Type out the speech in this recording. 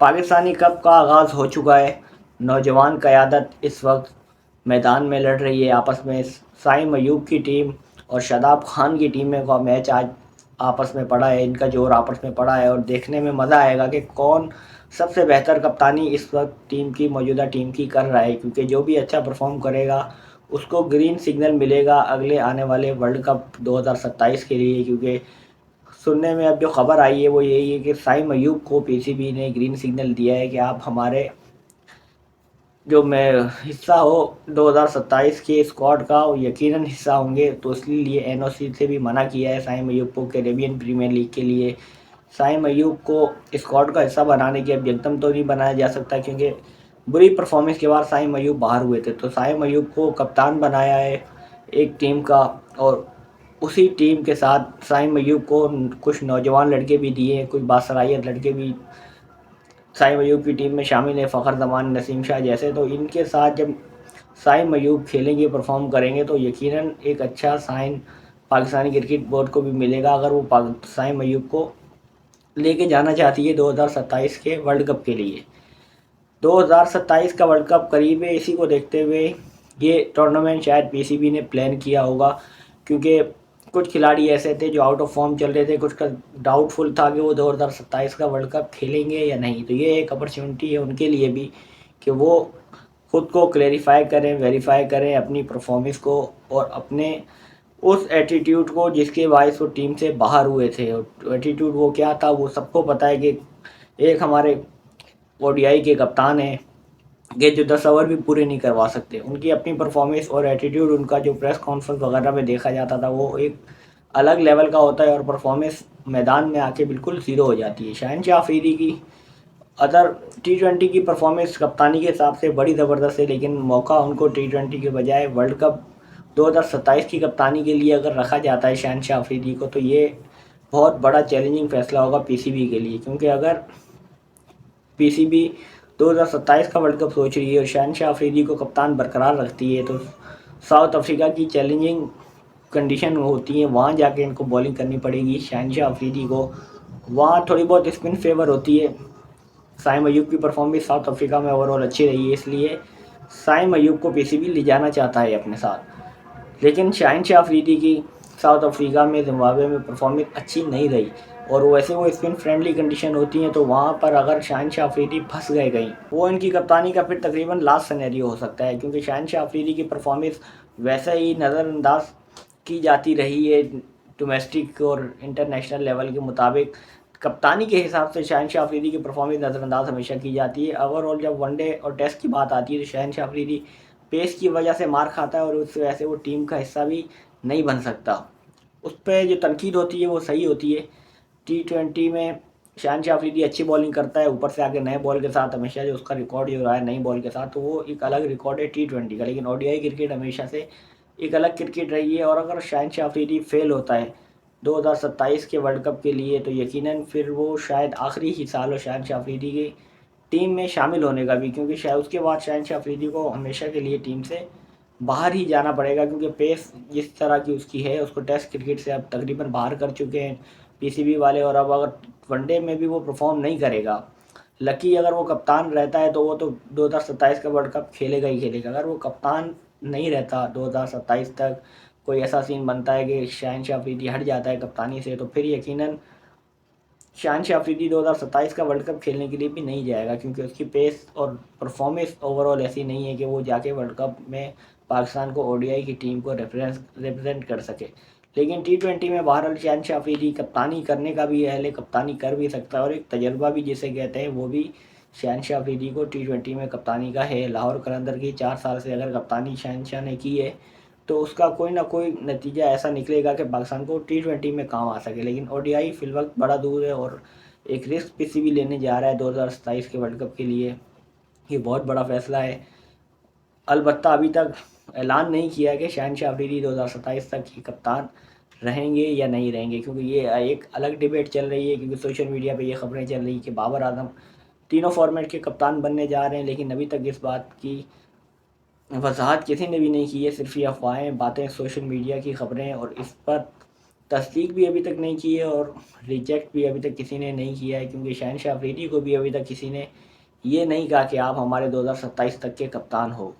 Pakistani cup का आगाज़ हो चुका है। नौजवान क़यादत इस वक्त मैदान में लड़ रही है आपस में। साइम अयूब की टीम और शादाब खान की टीम का मैच आज आपस में पड़ा है। इनका जोर आपस में पड़ा है और देखने में मज़ा आएगा कि कौन सबसे बेहतर कप्तानी इस वक्त टीम की, मौजूदा टीम की कर रहा है, क्योंकि जो भी अच्छा परफॉर्म करेगा उसको ग्रीन सिग्नल मिलेगा अगले आने वाले वर्ल्ड कप 2027 के लिए। क्योंकि सुनने में अब जो खबर आई है वो यही है कि साइम अयूब को पीसीबी ने ग्रीन सिग्नल दिया है कि आप हमारे जो मैं हिस्सा हो 2027 के स्क्वाड का यकीनन हिस्सा होंगे। तो इसलिए एनओसी से भी मना किया है साइम अयूब को कैरेबियन प्रीमियर लीग के लिए। साइम अयूब को स्क्वाड का हिस्सा बनाने की अब एकदम तो नहीं बनाया जा सकता, क्योंकि बुरी परफॉर्मेंस के बाद साइम अयूब बाहर हुए थे। तो साइम अयूब को कप्तान बनाया है एक टीम का, और उसी टीम के साथ साइम अयूब को कुछ नौजवान लड़के भी दिए हैं, कुछ बासलाहियत लड़के भी साइम अयूब की टीम में शामिल है, फ़खर जमान, नसीम शाह जैसे। तो इनके साथ जब साइम अयूब खेलेंगे, परफॉर्म करेंगे, तो यकीनन एक अच्छा साइन पाकिस्तानी क्रिकेट बोर्ड को भी मिलेगा अगर वो साइम अयूब को लेके जाना चाहती है 2027 के वर्ल्ड कप के लिए। 2027 का वर्ल्ड कप करीब है, इसी को देखते हुए ये टूर्नामेंट शायद पीसीबी ने प्लान किया होगा, क्योंकि कुछ खिलाड़ी ऐसे थे जो आउट ऑफ फॉर्म चल रहे थे, कुछ का डाउटफुल था कि वो 2027 का वर्ल्ड कप खेलेंगे या नहीं। तो ये एक अपॉर्चुनिटी है उनके लिए भी कि वो खुद को क्लेरिफाई करें, वेरीफाई करें अपनी परफॉर्मेंस को और अपने उस एटीट्यूड को जिसके बायस वो टीम से बाहर हुए थे। और एटीट्यूड वो क्या था वो सबको पता है कि एक हमारे ओडीआई के कप्तान हैं ये जो 10 ओवर भी पूरे नहीं करवा सकते। उनकी अपनी परफॉर्मेंस और एटीट्यूड, उनका जो प्रेस कॉन्फ्रेंस वगैरह में देखा जाता था वो एक अलग लेवल का होता है, और परफॉर्मेंस मैदान में आके बिल्कुल ज़ीरो हो जाती है। शहनशाह अफरीदी की अदर टी20 की परफॉर्मेंस कप्तानी के हिसाब से बड़ी ज़बरदस्त है, लेकिन मौका उनको टी20 के बजाय वर्ल्ड कप 2027 की कप्तानी के लिए अगर रखा जाता है शहनशाह अफरीदी को, तो ये बहुत बड़ा चैलेंजिंग फैसला होगा पीसीबी के लिए। क्योंकि अगर पीसीबी 2027 का वर्ल्ड कप सोच रही है और शहनशाह अफरीदी को कप्तान बरकरार रखती है, तो साउथ अफ्रीका की चैलेंजिंग कंडीशन होती है, वहाँ जाके इनको बॉलिंग करनी पड़ेगी शहनशाह अफरीदी को। वहाँ थोड़ी बहुत स्पिन फेवर होती है। साइम अयूब की परफॉर्मेंस साउथ अफ्रीका में ओवरऑल अच्छी रही है, इसलिए साइम अयूब को पीसीबी ले जाना चाहता है अपने साथ। लेकिन शहनशाह अफरीदी की साउथ अफ्रीका में, जिम्बाब्वे में परफॉर्मेंस अच्छी नहीं रही, और वैसे वो स्पिन फ्रेंडली कंडीशन होती हैं, तो वहाँ पर अगर शहनशाह अफरीदी फंस गए कहीं, वो इनकी कप्तानी का फिर तकरीबन लास्ट सिनेरियो हो सकता है। क्योंकि शहनशाह अफरीदी की परफॉर्मेंस वैसे ही नज़रअंदाज की जाती रही है डोमेस्टिक और इंटरनेशनल लेवल के मुताबिक। कप्तानी के हिसाब से शहनशाह अफरीदी की परफॉर्मेंस नज़रअंदाज हमेशा की जाती है। ओवरऑल जब वनडे और टेस्ट की बात आती है तो शहनशाह अफरीदी पेस की वजह से मार खाता है, और उस वजह से वो टीम का हिस्सा भी नहीं बन सकता। उस पर जो तनकीद होती है वो सही होती है। टी20 में शहनशाह अफरीदी अच्छी बॉलिंग करता है, ऊपर से आके नए बॉल के साथ हमेशा जो उसका रिकॉर्ड जो रहा है नई बॉल के साथ, तो वो एक अलग रिकॉर्ड है टी20 का। लेकिन ओडीआई क्रिकेट हमेशा से एक अलग क्रिकेट रही है, और अगर शहनशाह अफरीदी फेल होता है 2027 के वर्ल्ड कप के लिए, तो यकीनन फिर वो शायद आखिरी ही साल हो शहनशाह अफरीदी की टीम में शामिल होने का भी, क्योंकि शायद उसके बाद शहनशाह अफरीदी को हमेशा के लिए टीम से बाहर ही जाना पड़ेगा। क्योंकि पेस जिस तरह की उसकी है, उसको टेस्ट क्रिकेट से अब तकरीबन बाहर कर चुके हैं पीसीबी वाले, और अब अगर वनडे में भी वो परफॉर्म नहीं करेगा, लकी अगर वो कप्तान रहता है तो वो तो 2027 का वर्ल्ड कप खेलेगा ही खेलेगा। अगर वो कप्तान नहीं रहता 2027 तक, कोई ऐसा सीन बनता है कि शहनशाह अफरीदी हट जाता है कप्तानी से, तो फिर यकीनन शहनशाह अफरीदी 2027 का वर्ल्ड कप खेलने के लिए भी नहीं जाएगा, क्योंकि उसकी पेस और परफॉर्मेंस ओवरऑल ऐसी नहीं है कि वो जाके वर्ल्ड कप में पाकिस्तान को ओडीआई की टीम को रिप्रेजेंट कर सके। लेकिन टी20 में बहरहाल शहनशाह अफरीदी कप्तानी करने का भी अहल है, कप्तानी कर भी सकता है, और एक तजर्बा भी जिसे कहते हैं वो भी शहनशाह अफरीदी को टी20 में कप्तानी का है। लाहौर कलंदर की 4 साल से अगर कप्तानी शहनशाह ने की है, तो उसका कोई ना कोई नतीजा ऐसा निकलेगा कि पाकिस्तान को टी20 में काम आ सके। लेकिन ओडीआई फिलवक्त बड़ा दूर है, और एक रिस्क पीसीबी लेने जा रहा है 2027 के वर्ल्ड कप के लिए। ये बहुत बड़ा फैसला है। अलबत्ता अभी तक ऐलान नहीं किया कि शहनशाह अफरीदी 2027 तक ही कप्तान रहेंगे या नहीं रहेंगे, क्योंकि ये एक अलग डिबेट चल रही है। क्योंकि सोशल मीडिया पे ये खबरें चल रही कि बाबर आजम तीनों फॉर्मेट के कप्तान बनने जा रहे हैं, लेकिन अभी तक इस बात की वजाहत किसी ने भी नहीं की है। सिर्फ ये अफवाहें, बातें, सोशल मीडिया की खबरें, और इस पर तस्दीक भी अभी तक नहीं की है और रिजेक्ट भी अभी तक किसी ने नहीं किया है, क्योंकि शहनशाह अफरीदी को भी अभी तक किसी ने ये नहीं कहा कि आप हमारे 2027 तक के कप्तान हो।